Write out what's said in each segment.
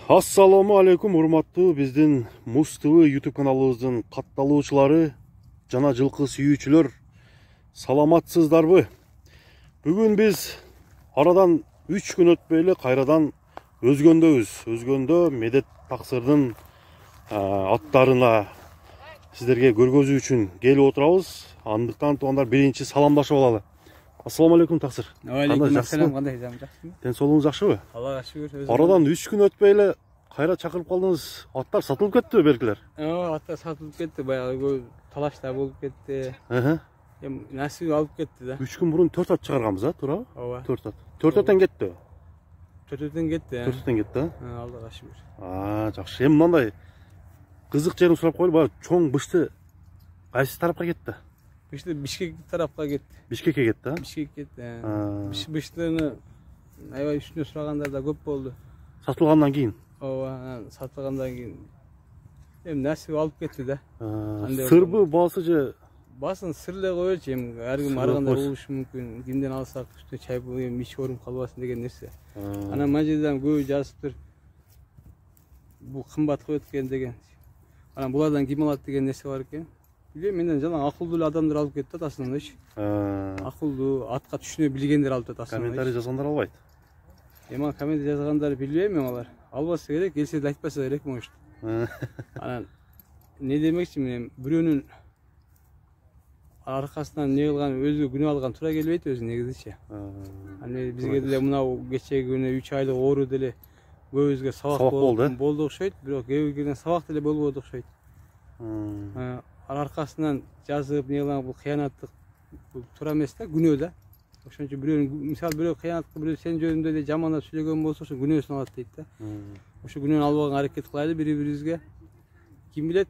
Assalamu alaikum, урматтуу биздин Муз ТВ YouTube каналыбыздын катталуучулары, жана жылкы сүйүүчүлөр, саламатсыздарбы? Бүгүн биз арадан 3 күн өтпөй эле кайрадан Өзгөндө Медет Таксырдын аттарына сиздерге көргөзүү үчүн келип отурабыз. Андыктан туугандар биринчи саламдашып алалы. Ассаламу алейкум, Таксыр. Алейкум ассалам, кандай жакшымы? Ден соолугуңуз жакшыбы? Аллага шүгүр. Арадан 3 күн өтпөй эле кайра чакырып калдыңыз. Аттар сатылып кеттиби белгилер? Аттар сатылып кетти, баягы талаштар болуп кетти. Насип алып кетти да. 3 күн мурун 4 ат чыгарганбыз, туура? Ооба. 4 ат. 4 аттан кетти. 4 аттан кетти. 4 аттан кетти. Аллага шүгүр. Жакшы. Эми мындай кызык жерин сурап коелу. Баягы чоң бышты кайсы тарапка кетти? Бышты Бишкек тарапка кетти. Бишкекке кетти, Бишкек кетти. Быштыны аябай үстүнө сурагандар да көп болду. Сатылгандан кийин. Ооба, сатылгандан кийин. Эми насип алып кетти да. Сырбы, басы же? Басын сырлай коелучу, эми ар ким аргандай болушу мүмкүн. Кимден алсак үстүнө чай эми ич орун калбасын деген нерсе. Анан мына жерден көбү жазыптыр. Бул кымбат коет экен деген. Анан булардан ким алат деген нерсе бар экен. Билбейм, менден жана акылдуу эле адамдар алып кетти да основныйчы. Акылдуу, атка түшүнө билгендер алып кетти основной. Комментарий жазгандар албайт. Эми комментарий жазгандар билбейм мен алар. Албаса керек, келсе да айтпаса керек может. Анан не демекчи, мен бирөөнүн аркасынан не кылган, өзү күнөө алган туура келбейт өзү негизичи. Аны бизге деле мынау кечеги күнү 3 айлык оору деле көбүбүзгө сабак болду окшойт, бирок кээ биринен сабак деле болбоду окшойт. Аркасынан жазып не кылган, бул кыянаттык, бул туура эмес да, күнөө да. Ошон үчүн бирөөнүн, мисалы бирөө кыянат кылып, бирөө сен жөнүндө эле жамандап сүйлөгөн болсо, ошо күнөөсүн алат дейт да. Ошо күнөөнү албаган аракет кылайлы бири-бирибизге. Ким билет,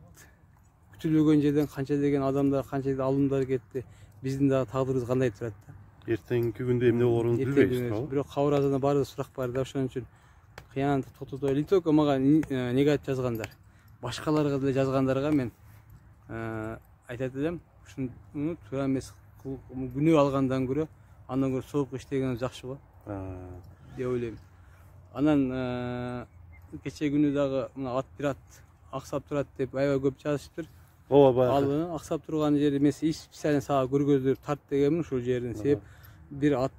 күтүлбөгөн жерден канча деген адамдар, канча алымдар кетти. Биздин дагы тагдырыбыз кандай турат да. Эртеңки күндө эмне болорун билбейбиз, туура. Бирок кабыр азанда баарында сурак бар да, ошон үчүн кыянатты токтотобой. Не только мага негатив жазгандар, башкаларга деле жазгандарга мен айтат элем, ушуну туура эмес, күнөө алгандан көрө андан көрө сооп иштеген жакшы го деп ойлойм. Анан кече күнү дагы мына ат бир ат аксап турат деп аябай көп жазышыптыр. Ооба, Ал аксап турган жери эмес, специально сага көргөзүп тарт дегенмин ушул жерин. Себеп бир ат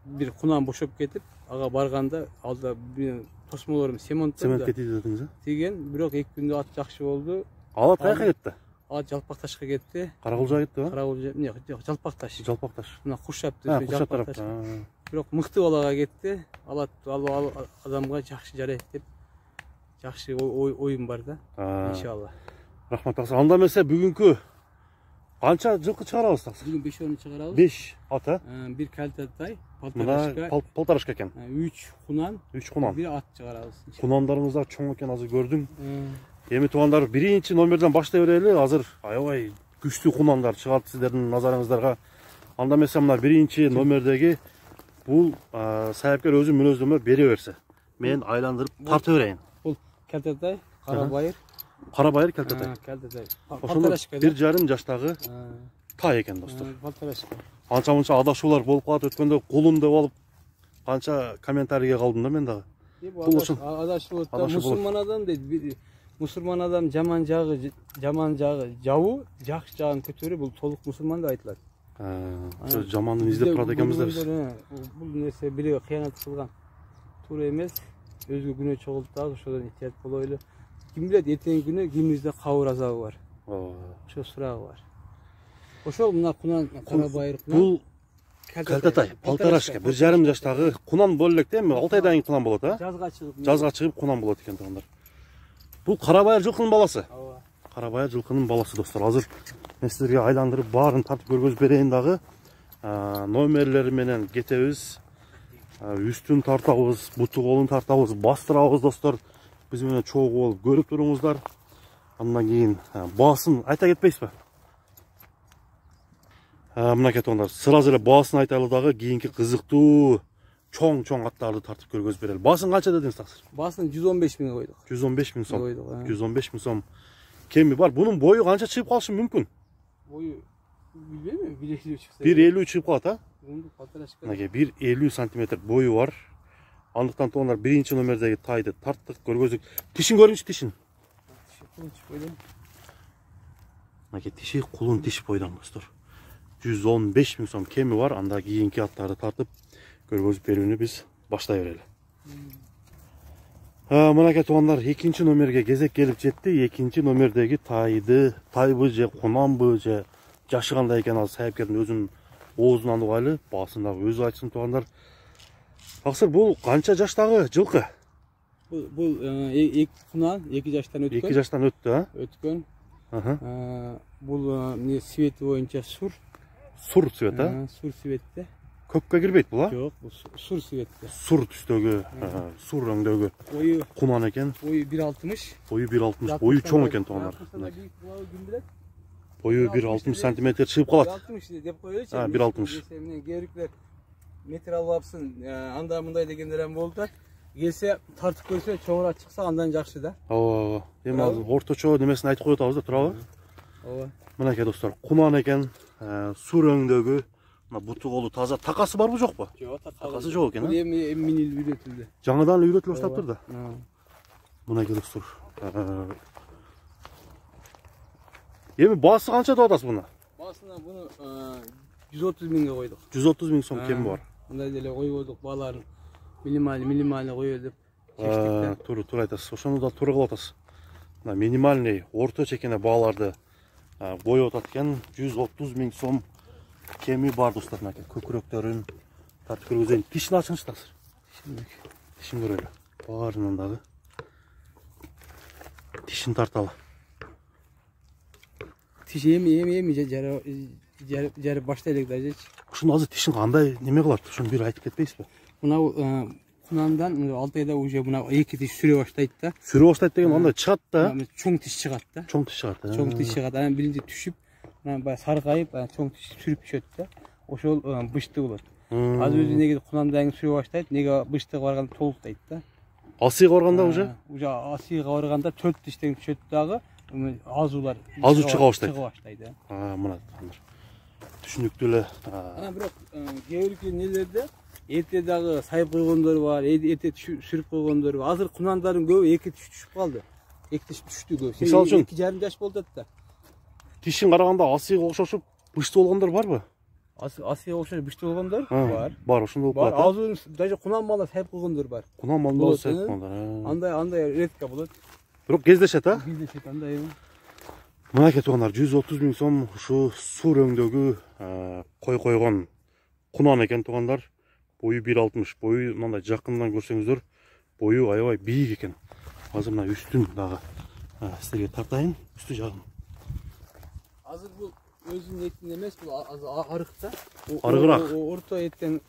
бир кунан бошоп кетип, ага барганда алда тосмолорум цемент кетти дедиңиз, тиген, бирок 2 күндө ат жакшы болду. Ал ат каяка кетти? Ат Жалпакташка кетти. Карагулжага кеттиби? Жок, Жалпакташ. Жалпакташ. Мына Куршапты, Жалпакташ. Бирок мыкты балага кетти. Ал адамга жакшы жарайт деп жакшы оюм бар да. Иншалла. Рахмат, Таксыр. Анда эмесе бүгүнкү канча жылкы чыгарабыз, Таксыр? Бүгүн 5 чыгарабыз. 5 ат, бир кальтатай, полторашка экен. 3 кунан, 3 кунан. бир ат чыгарабыз. Кунандарыңыз да чоң экен, азыр көрдүм. Эми туугандар, биринчи номерден баштай берели. Азыр аябай күчтүү кунандар чыгат сиздердин назарыңыздарга. Анда эмесе мына биринчи номердеги бул сайыпкер өзү мүнөздөмө бере берсе, мен айландырып тарта берейин. Бул кальтатай, Карабайыр. Карабайыр кальтатай. Кальтатай. Ошондо 1,5 жаштагы тай экен, достор. Полторашка. Анча-мунча адашуулар болуп калат, өткөндө кулум деп алып канча комментарийге калдым да мен дагы. Бул адашуулар мусулман адам дейт. Мусулман адам жаман жагы жабуу, жакшы жагын көтөрүү, бул толук мусулман деп айтылат. Жамандын издеп турат экенбиз да биз. Бул нерсе бирөө кыянат кылган туура эмес. Өзгө күнөө чогултабыз, ошодон иhtiyat болойлу. Ким билет, эртеңки күнү кимибизде кабыр азабы бар. Ошо сурагы бар. Ошол мына кунан Карабайыр кунан. Бул кальтатай, полторашка, 1,5 жаштагы кунан боло элек да, эми 6 айдан кийин кунан болот, Жазга чыгып кунан болот экен туугандар. Бул Карабайыр жылкынын баласы. Ооба. Карабайыр жылкынын баласы, достор. Азыр мен сиздерге айландырып баарын тартып көргөзүп берейин дагы. Номерлери менен кетебиз. Үстүн тартабыз, буту колун тартабыз, бастырабыз, достор. Биз менен чогуу болуп көрүп туруңуздар. Андан кийин баасын айта кетпейсизби? Мынакей туугандар, сразу эле баасын айталы дагы, кийинки кызыктуу чоң аттарды тартып көргөзүп берели. Баасын канча дедиңиз, Таксыр? Баасын 115 миң койдук. 115 миң сом. 115 миң сом. Кеми бар. Бунун бою канча чыгып калышы мүмкүн? Бою билбейм, 1,50 чыкса. 1,50 чыгып калат, Мынакей 1,50 сантиметр бою бар. Андыктан тугандар биринчи номердеги тайды тарттык, көргөздүк. Тишин көрүңүзчү, тишин. Мынакей тиши кулун тиш бойдон достор. 115 миң сом кеми бар. Анда кийинки аттарды тартып көргөзүп берүүнү биз баштай берели. Мынакей тугандар, экинчи номерге кезек келип жетти. Экинчи номердеги тайбы же кунанбы же жашы кандай экен азыр сайыпкердин өзүнүн оозунан угайлы, баасында өзү айтсын тугандар. Аксыр бул канча жаштагы жылкы? Бул эки кунан 2 жаштан өткөн. 2 жаштан өттү, а? Өткөн. Бул эмне цвети боюнча сур. Сур цвет, а? Сур цветте. Көккө кирбейт бул, а? Жок, бул сур цветте. Сур түстөгү, сур рөңдөгү. Бою кунан экен. Бою 1.60. Бою 1.60. Бою чоң экен тугандар. Бою 1.60 см чыгып калат. 1.60 деп коелучу. 1.60. Менен кээбирлер метр албапсың, анда мындай дегендер эм болду да. Келсе тартып көрсө чоңураак чыкса андан жакшы да. Ооба. Эми азыр орточо немесин айтып коюп атабыз да, турабы? Ооба. Мынакей достор, кунан экен, сур рөңдөгү. Мына буту колу таза. Такасы барбы жокпу? Жок, такасы жок экен, а? Эми үйрөтүлдү. Жаңадан үйрөтүлө баштаптыр да. Мынакей достор. Эми баасы канча деп атасыз буну? Баасына буну 130 миңге койдук. 130 миң сом кеми бар. Мындай деле койбодук, бааларын минимальный коёбуз деп чечтик да. Туура айтасыз. Ошону да туура кылып атасыз. Мына минимальный орточо экене бааларды коюп атат экен. 130 миң сом кеми бар достор. Мынакей көкүрөктөрүн тартып көргөзөйүн. Тишин ачыңызчы азыр. Тишин көрөлү. Баарынан дагы тишин тарталы. Тиш эми жарып баштайлык да жечи. Ушуну азыр тишин кандай неме кылат? Ушуну бир айтып кетпейсизби? Мына кунандан 6 айда уже мына 2 тиш сүрө баштайт да. Сүрө баштайт деген андай чыгат да. Чоң тиш чыгат да. Чоң тиш чыгат. Чоң тиш чыгат. Анан биринчи түшүп, анан баягы саргайып, чоң тиш сүрүп түшөт да. Ошол бышты болот. Азыр өзү неге кунандан сүрө баштайт, неге быштыга барганда толуктайт да. Асыйга барганда уже? Уже асыйга барганда 4 тиштен түшөт дагы, азуулар чыга баштайт. да. Мына түшүнүктүү эле. Анан бирок кээбирки нелерде эрте дагы сайып койгондор бар, эрте сүрүп койгондор бар. Азыр кунандардын көбү 2 тиш түшүп калды. 2 тиш түштү көбү. Мисалы үчүн 2,5 жаш болуп атат да. Тишин караганда асыйга окшошуп бышты болгондор барбы? Асыйга окшош бышты болгондор бар. Бар, ошондой болуп Бар, калат. азыр даже кунан мала сайып койгондор бар. Кунан малда сайып койгондор. Андай редко болот. Бирок кездешет, а? Кездешет андай. Мынакей тугандар, 130 миң сом ушу сур рөңдөгү кой койгон кунан экен тугандар. Бою 1.60. Бою мындай жакындан көрсөңүздөр, бою аябай бийик экен. Азыр мына үстүн дагы силерге тартайын, үстү жагын. Азыр бул өзүнүн этин эмес, бул арыкта. Арыгыраак. Орто эттен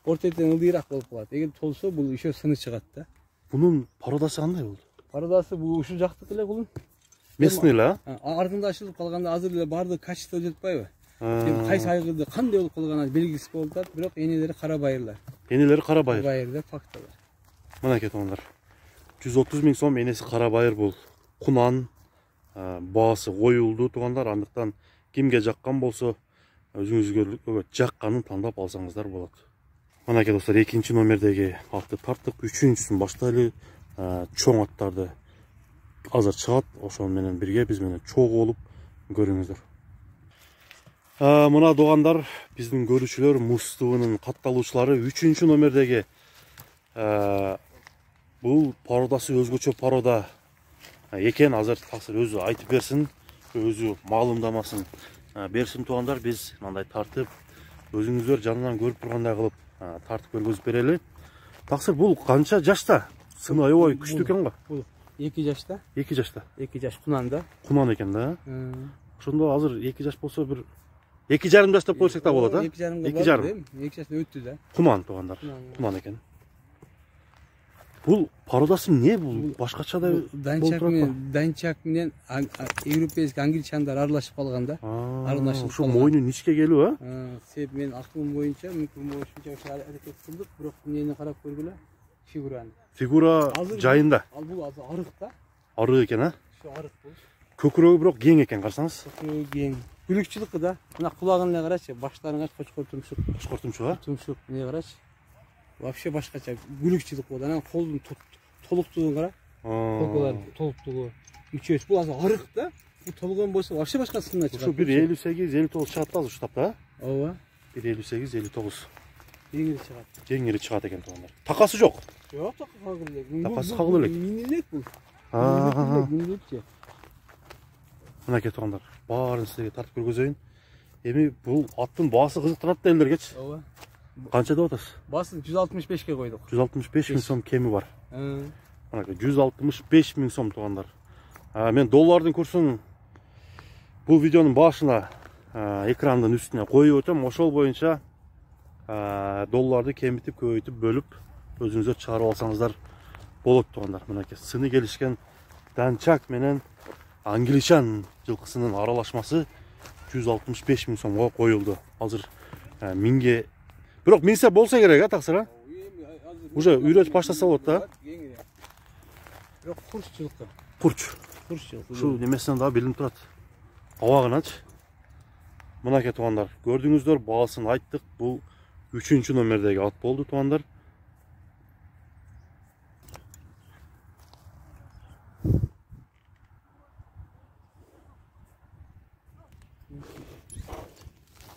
ылдыйраак болуп калат. Эгер толсо бул еще сыны чыгат да. Бунун породасы кандай болду? Породасы бул ушул жактыкы эле бул. Местный эле, а? Аркында ачылып калганда азыр эле баардык качество жетпайбы? Эми кайсы айгырды кандай болуп калганы белгисиз болуп атат, бирок энелери кара байырлар. Энелери кара байыр. Байыр деп фактылар. Мынакей тугандар. 130 миң сом энеси кара байыр бул. Кунан баасы коюлду тугандар. Андыктан кимге жаккан болсо өзүңүзгө жакканын тандап алсаңыздар болот. Мынакей достор, экинчи номердеги атты тарттык, үчүнчүсүн баштайлы. Чоң аттарды азыр чыгат, ошол менен бирге биз менен чогуу болуп көрүңүздөр. Мына тугандар, биздин көрүүчүлөр Муз ТВнын катталуучулары 3 номердеги бул породасы өзгөчө порода экен. Азыр таксыр өзү айтып берсин, өзү маалымдамасын берсин тугандар. Биз мындай тартып өзүңүздөр жанынан көрүп тургандай кылып тартып көргөзүп берели. Таксыр бул канча жашта? Сыны аябай күчтүү экен го. Бул 2 жашта. 2 жашта. 2 жаш кунанда. Кунан экен да. Ошондо азыр 2 жаш болсо бир 2,5 жаш деп койсок да болот, а? 2,5. 2 жашта өттү да. Кунан тугандар. Кунан экен. Бул породасы эмне? Бул башкача да данчак менен европейский англичандар аралашып калган да. Аралашып ушу мойнун ичке келүү, а? Себеп мен акылым боюнча, мүмкүн болушунча ошо аракет кылдык, бирок эмнени карап көргүлө? Фигураны. Фигура жайында. Ал бул азыр арыкта. Арык экен, а? Ошо арык бул. Көкүрөгү бирок кең экен, карасаңыз. Көкүрөгү кең. Күлүкчүлүк да. Мына кулагын эле карачы, баштарын карачы, кочкор тумшук. Кочкор тумшук, а? Тумшук, эмне карачы? вообще башкача гүлүкчүлүк болот. Анан колдун толуктугун кара. Колдун толуктугу. Мүчөсү бул азыр арык да. Бул толгон болсо вообще башка сынына чыгат. Ушу 1.58-59 чыгат да азыр уштап да. Ооба. 1.58-59. Жеңири чыгат. Жеңири чыгат экен туугандар. Такасы жок. Жок, кагыл элек. Такасы кагыл элек. Минилек бул. Минилекчи. Мынакей туугандар, баарын силерге тартып көргөзөйүн. Эми бул аттын баасы кызыктырат да элдергечи. Ооба. Канча деп атасыз? Баасын 165ке койдук. 165 миң сом кеми бар. Мынакей 165 миң сом туугандар. Мен доллардын курсун бул видеонун башына экрандын үстүнө коюп өтөм. Ошол боюнча долларды кемитип, көбөйтүп, бөлүп өзүңүздөр чыгарып алсаңыздар болот туугандар. Мынакей сыны келишкен данчак менен англичан жылкысынын аралашмасы 165 миң сомго коюлду. Азыр миңге бирок минсе болсо керек, таксыр, уже үйрөтүп баштаса болот да. Бирок курч жылкы. Курч. Ушул немесинен дагы билинип турат. Абагыначы. Мынакей туугандар, көрдүңүздөр, баасын айттык. Бул 3-чү номердеги ат болду туугандар.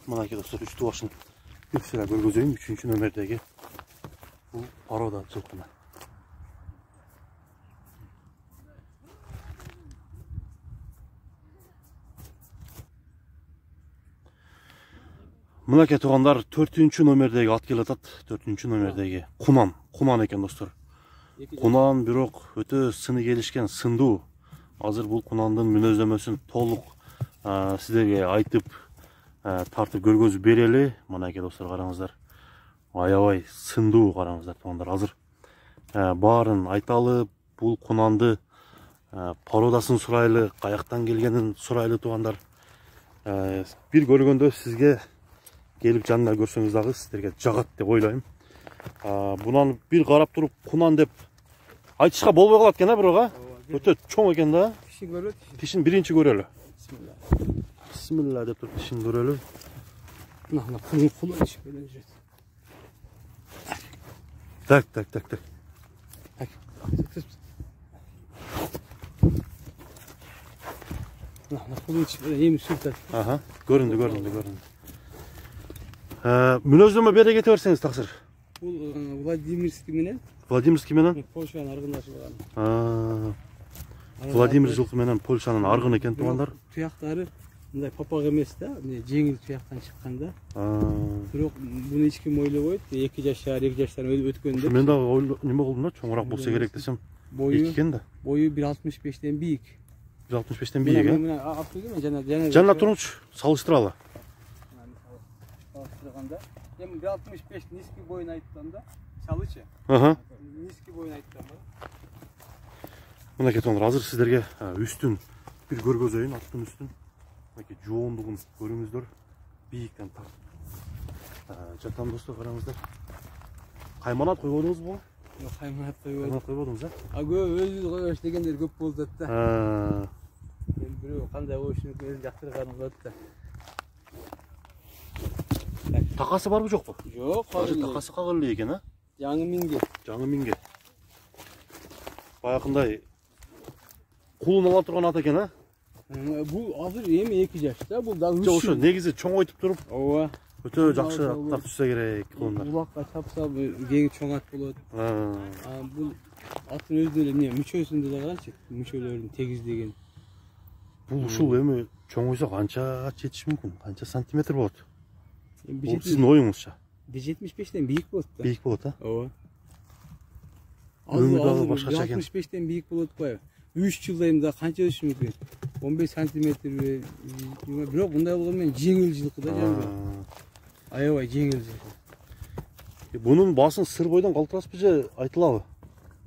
Мынакей достор, үстү башын үксүрө көргөзөйүн. 3-чү номердеги бул порода жылкыны. Мынакей туугандар, 4-чү номердеги ат келатат. 4-чү номердеги Кунан. Кунан экен достор. Кунан бирок өтө сыны келишкен, сындуу. Азыр бул Кунандын мүнөздөмөсүн толук сиздерге айтып, тартып көргөзүп берели. Мынакей достор, караңыздар. Аябай сындуу, караңыздар туугандар. Азыр баарын айталы, бул Кунанды породасын сурайлы, каяктан келгенин сурайлы туугандар. Бир көргөндө сизге келип жанына көрсөңүз дагы сиздерге жагат деп ойлойм. Бунан бир карап туруп Кунан деп айтышка болбой калат экен, бирок өтө чоң экен да. Тишин көрөт. Тишин биринчи көрөлү. Бисмилла деп туруп тишин көрөлү. Мына кулу иш менен жүрөт. Так. Мына кулу иш менен эми сүртөт. Көрүндү. Мүнөздөмө бере кете берсеңиз таксыр. Бул Владимирский менен. Польшанын аргындашылган. Владимир жылкы менен Польшанын аргын экен туугандар. Туяктары мындай папак эмес да, жеңил туяктан чыккан да. Бирок буну эч ким ойлобойт. 2 жаштан өткөндө. Мен дагы неме кылдым да, чоңураак болсо керек десем. Бийик экен да. Бою 1.65ден бийик. 1.65ден бийик, э? Мына аптыгы жана туруңчу, салыштыралы. Салыштырганда, эми 1.65 низкий боюн айтканда, салычы. Низкий боюн айтканда. Мынакей туугандар, азыр сиздерге үстүн бир көргөзөйүн, аттын үстүн. Мынакей жоондугун көрүңүздөр. Бийиктен тартып жатам достор, караңыздар. Кайманат койбодуңузбу? Жок, кайманат койбодум. Койбодуңуз, э? Көп өзү коёш дегендер көп болду да. Мен бирөө кандай коюшун өзү жактырганым болот да. Такасы барбы жокпу? Жок, такасы кагыл эле экен, а? Жаңы миңге. Баягындай кулун ала турган ат экен, а? Бул азыр эми 2 жашта, бул дагы 3 жыл. Ошо негизи чоңойтуп туруп, ооба. өтө жакшы аттар түшсө керек кулундар. Улакка чапса, кеңи чоң ат болот. Бул аттын өзүнө эле эмне, мүчөсүндө да карачы, мүчөлөрүн тегиздеген. Бул ушул эми чоңойсо канча жетиш мүмкүн? Канча сантиметр болот? Бул сиздин оюңузча. 1.75ден бийик болот да. Бийик болот, а? Ооба. Өңү дагы башкача экен. 1.65ден бийик болот го. 3 жылда эми да канча өсүшү мүмкүн? 15 сантиметр. Бирок мындай болгону менен жеңил жылкы да жаңы. Аябай жеңил жылкы. Бунун баасын сыр бойдон калтырасызбы же айтылабы?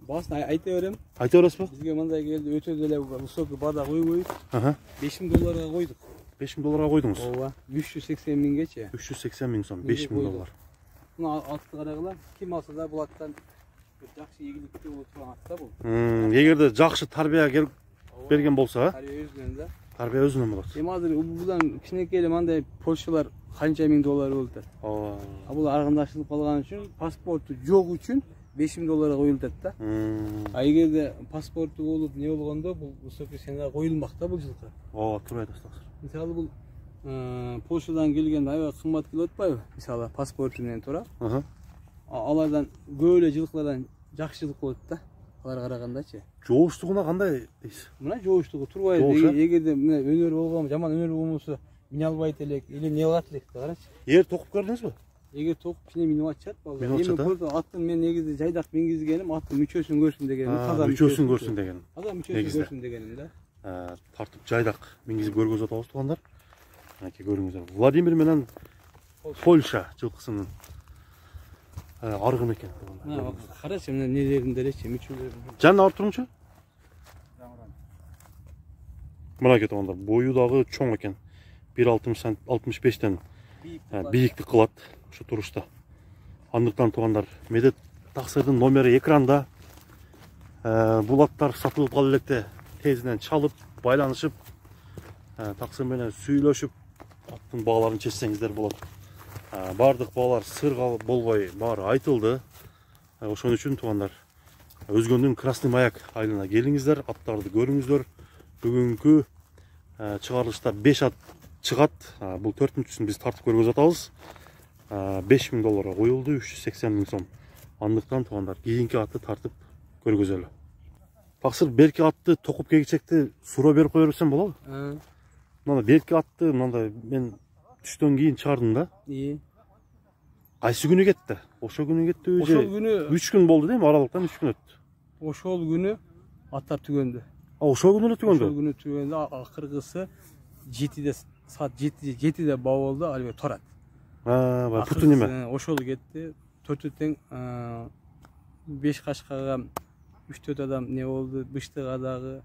Баасын айта берем. Айта бересизби? Бизге мындай келди, өтө деле высокий бада койбойт. $5.000 койдук. $5.000 койдуңуз? Ооба. 380 миңгече. 380 миң сом, $5.000. Мына атты карагыла, ким алса да бул аттан жакшы ийгиликтүү болуп турган ат да бул. Эгерде жакшы тарбия берген болсо, тарбия өзүнөн да. Тарбия өзүнөн болот. Эми азыр будан кичинекей эле мындай Польшалар канча миң доллар болуп атат. А бул аргындашылып калган үчүн, паспорту жок үчүн 5000 долларга коюлуп атат да. А эгерде паспорту болуп не болгондо бул высокий ценага коюлмак да бул жылкы. Ооба, туура айтасыз. Мисалы бул Польшадан келген аябай кымбат келип атпайбы? Мисалы паспорту менен туура. Алардан көп эле жылкылардан жакшы жылкы болот да. Аларга карагандачы. Жооштугуна кандай дейсиз? Мына жооштугу турбайбы. Эгерде мына өнөр болгон, жаман өнөр болмосо мине албайт элек, или эмне кылат элек, карачы. Токуп көрдүңүзбү? Эгер токуп кичине минип атышат балдар. Эми аттын мен негизи жайдак мингизгеним, аттын мүчөсүн көрсүн дегеним, таза мүчөсүн көрсүн дегеним. Таза мүчөсүн көрсүн дегеним да. Тартып жайдак мингизип көргөзүп атабыз туугандар. Мынакей көрүңүздөр. Владимир менен Польша жылкысынын аргын экен. Карачы мына нелеринде элечи, мүчөлөрү. Жанна барып турмунчу? Мынакей туугандар, бою дагы чоң экен. 1.65тен бийиктик кылат ушу турушта. Андыктан туугандар, Медет таксырдын номери экранда. Бул аттар сатылып калып электе тезинен чалып, байланышып, таксыр менен сүйлөшүп, аттын бааларын чечсеңиздер болот. Бардык баалар сыр болбой, баары айтылды. Ошон үчүн туугандар, Өзгөндүн Красный маяк айылына келиңиздер, аттарды көрүңүздөр. Бүгүнкү чыгарылышта 5 ат чыгат. Бул 4-сүн биз тартып көргөзүп атабыз. 5000 долларга коюлду, 380 миң сом. Андыктан туугандар, кийинки атты тартып көргөзөлү. Таксыр берки атты токуп кегичекти суроо берип кое берсем болобу? Мына берки атты мындай мен түштөн кийин чыгардым да. Кайсы күнү кетти? Ошол күнү кеттиби? Ошол күнү 3 күн болду дейм, аралыктан 3 күн өттү. Ошол күнү аттар түгөндү. Ошол күнү эле түгөндү. Ошол күнү түгөндү. Акыркысы 7де саат 7де баа болду, албетте торат. Путу неме? Ошол кетти. 4 тең 5 кашкага 3-4 адам не болду, быштыга дагы.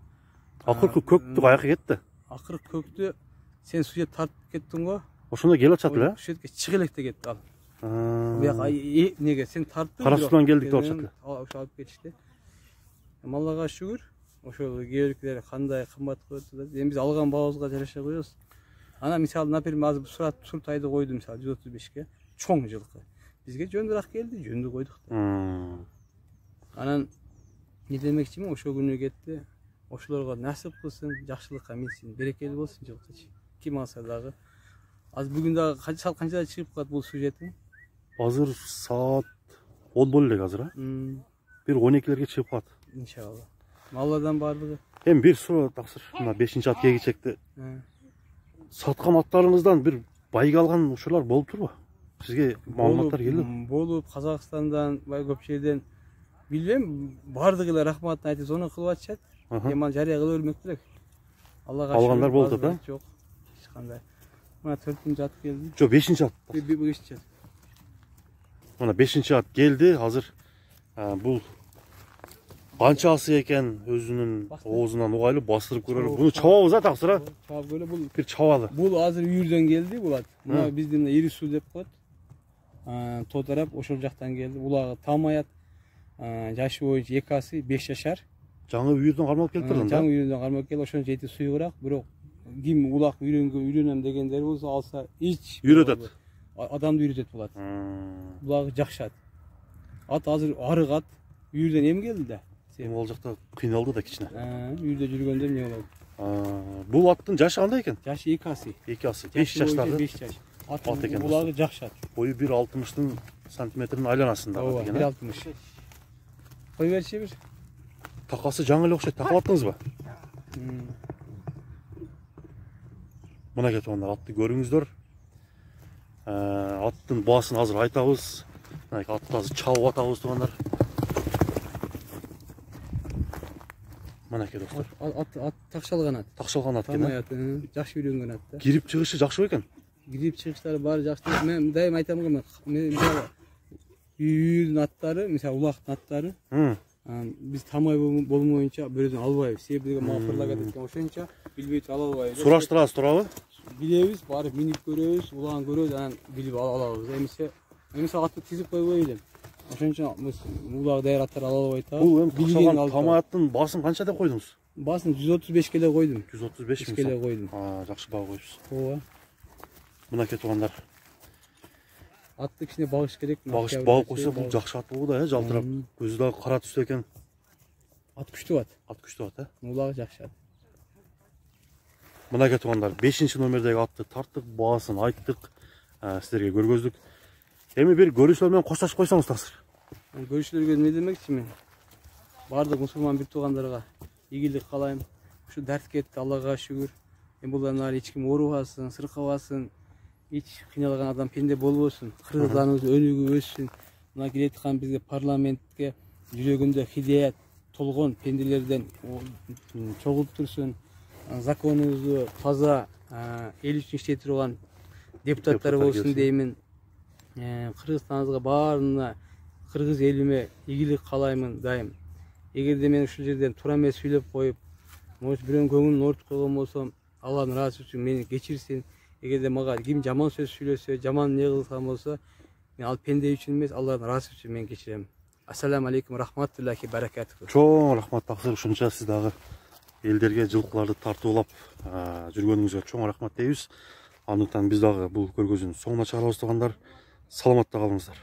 Акыркы көктү каяка кетти? Акыркы көктү сен сүйет тартып кеттиң го. Ошондо келип атат эле? Сүйетке чыгы электе кетти ал. Буяка неге сен тарттың? Кара судан келдик деп атышат эле. Ошо алып кетишти. Аллага шүгүр. Ошол кээбиркилер кандай кымбат коюп атат. Эми биз алган баабызга жараша коебуз. Ана мисалы, например, азыр Суртайды койду мисалы 135ке. Чоң жылкы. Бизге жөндөраак келди, жөндү койдук да. Анан не демекчимин, ошол күнү кетти. Ошолорго насип кылсын, жакшылыкка минсин, берекелүү болсун жылкычы. Ким алса дагы. Азыр бүгүн дагы канчада чыгып калат бул сюжетиң? Азыр саат 10 болду элек азыр, бир 12лерге чыгып калат. Иншалла. Алладан бардыгы. Эми бир суроо таксыр. Мына 5-ат кегичекти саткан аттарыңыздан бир байга алган ушулар болуп турбу? Сизге маалыматтар келди? Болуп, Казакстандан, бай көп жерден билбейм, бардыгы эле рахматын айтып зона кылып атышат. Эми жарыя кыла бермек керек. Аллага шүгүр. Алгандар болду да? Жок. Эч кандай. Мына 4-ат келди. Жок, 5-ат. 5-ат. Мына 5-ат келди. Азыр бул канчасы экен өзүнүн оозунан угайлы бастырып көрөлү. Буну чабабыз а таксыр? Чабап көрө, бул бир чабалы. Бул азыр үйүрдөн келди бул ат. Мына биздин ири суу деп коет. То тарап ошол жактан келди. Булагы Тамаят. Жашы боюнча 2 асы 5 жашар. Жаңы үйүрдөн кармалып келип турган да? Жаңы үйүрдөн кармалып келип, ошонун жети суюгураак, бирок ким улак үйрөнөм дегендер болсо алса эч үйрөтөт. Адамды үйрөтөт бул ат. Булагы жакшы ат. Ат азыр арык ат. Үйүрдөн эми келди да. Ол жакта кыйналды да кичине. Үйдө жүргөндө эмне болот? Бул аттын жашы кандай экен? Жашы 2 асы. 2 асы. 5 жаштагы. 5 жаш. Ат экен. Булагы жакшы ат. Бою 1.60 сантиметрдин айланасында ат экен. 1.60. Кой берчи бир. Такасы жаңы эле окшойт. Такап аттыңызбы? Мына кетип атат, атты көрүңүздөр. Аттын баасын азыр айтабыз. Мына атты азыр чабып атабыз туугандар. Мынакей достор. Ат такшалган ат. Такшалган ат экен. Жакшы үйрөнгөн ат да. Кирип чыгышы жакшы экен. Кирип чыгыштары баары жакшы. Мен дайым айтам го, мисалы үйүрдүн аттары, мисалы улактын аттары. Биз тамай болмоюнча бирөөдөн албайбыз. Себеби мага фырлагат экен, ошончо билбей туруп ала албайбыз. Сураштырабыз туурабы? Билебиз, барып минип көрөбүз, улагын көрөбүз, анан билип алабыз. Эмесе атты тизип койбой элем. Ошончо улагы даяр аттар ала албай атабыз. Бул эми такшалган Тамаяттын баасын канча деп койдуңуз? Басын 135 келе койдум. 135 келе койдум. Жакшы баа коюпсуз. Ооба. Мынакей туугандар. Атты кичине багыш керек. Багып койсо бул жакшы ат болду да, жалтырап. Көзү дагы кара түстө экен. Ат күчтүү ат. Ат күчтүү ат, Улагы жакшы ат. Мынакей туугандар, 5-номердеги атты тарттык, баасын айттык, сиздерге көргөздүк. Эми бир көрүүчүлөр менен кошташып койсоңуздар. Көрүүчүлөргө эмне демекчи мен? Бардык мусулман бир туугандарга ийгилик каалайм. Ушу дарт кетти, Аллага шүгүр. Эми булдан ары эч ким оорубасын, сыркабасын, эч кыйналган адам пенде болбосун. Кыргыздарыбыз өнүгүп өссүн. Мына келаткан бизге парламентке жүрөгүндө хидият толгон пенделерден чогулуп турсун. Законубузду таза эл үчүн иштей турган депутаттар болсун деймин. Кыргызстаныбызга баарына, кыргыз элиме ийгилик каалаймын дайым. Эгерде мен ушул жерден туура эмес сүйлөп коюп, может бирөөнүн көңүлүн оорутуп койгон болсом, Алланын ыраазы үчүн мени кечирсин. Эгерде мага ким жаман сөз сүйлөсө, жаман эмне кылган болсо, мен ал пенде үчүн эмес, Алланын ыраазы үчүн мен кечирем. Ассаламу алейкум рахматуллахи баракатуху. Чоң рахмат таксыр, ушунча сиз дагы элдерге жылкыларды тартуулап жүргөнүңүзгө чоң рахмат дейбиз. Андыктан биз дагы бул көргөзүүнүн соңуна чыгарабыз туугандар. Саламатта калыңыздар.